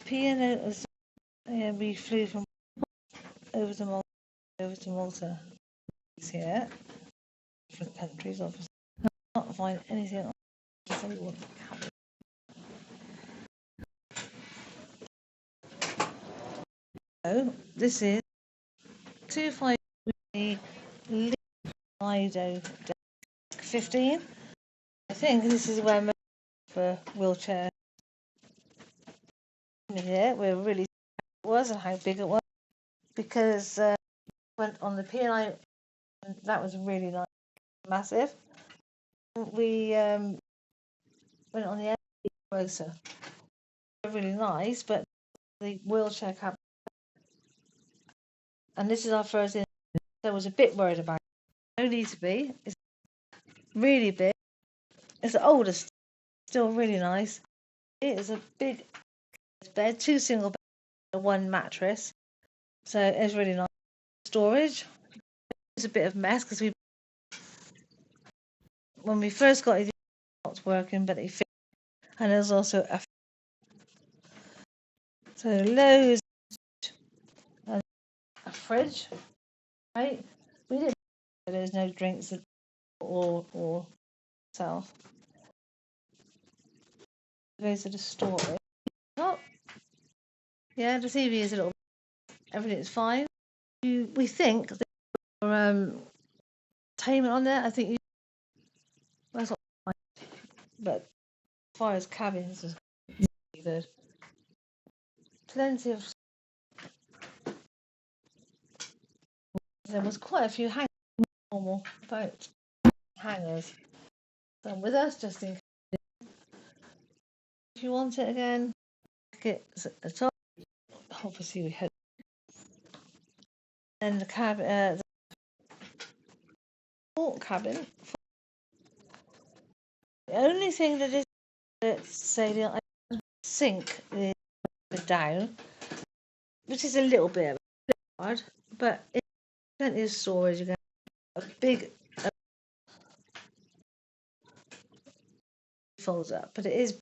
P&o Azura. Yeah, we flew from over to Malta. Here, different countries, obviously. I can't find anything. So this is 252 Lido 15. I think this is where most for wheelchair. Here we're really was and how big it was because went on the P&o and that was really nice, massive. We went on the L252, really nice, but the wheelchair cabin, and this is our first in. So I was a bit worried about it. No need to be. It's really big. It's the oldest, still really nice. It is a big bed, 2 single beds, 1 mattress. So it's really nice. Storage. It's a bit of a mess because when we first got it, it was not working, but it fit. And there's also so loads and a fridge, right? We didn't. There's no drinks or self. Goes to the storage. Oh, yeah, the TV is a little. Everything is fine. We think there entertainment on there. I think that's not fine. But as far as cabins is really good. Plenty of. There was quite a few hangers, normal boat hangers. So with us, just in case. If you want it again, it's at the top. Obviously, we had. And the cabin, the port cabin. The only thing that is, say, the sink is down, which is a little bit hard, but it's plenty of storage. You get a big folds up, but it is.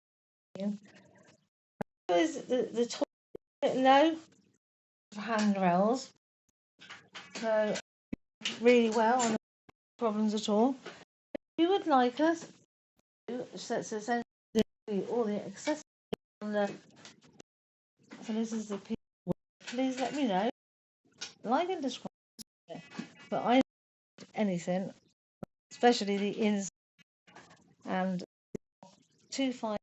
The toilet low for handrails, so really well, no problems at all. If you would like us to send all the accessories on the. So this is the P. Please let me know. Like and describe it. But I don't anything, especially the ins and 255.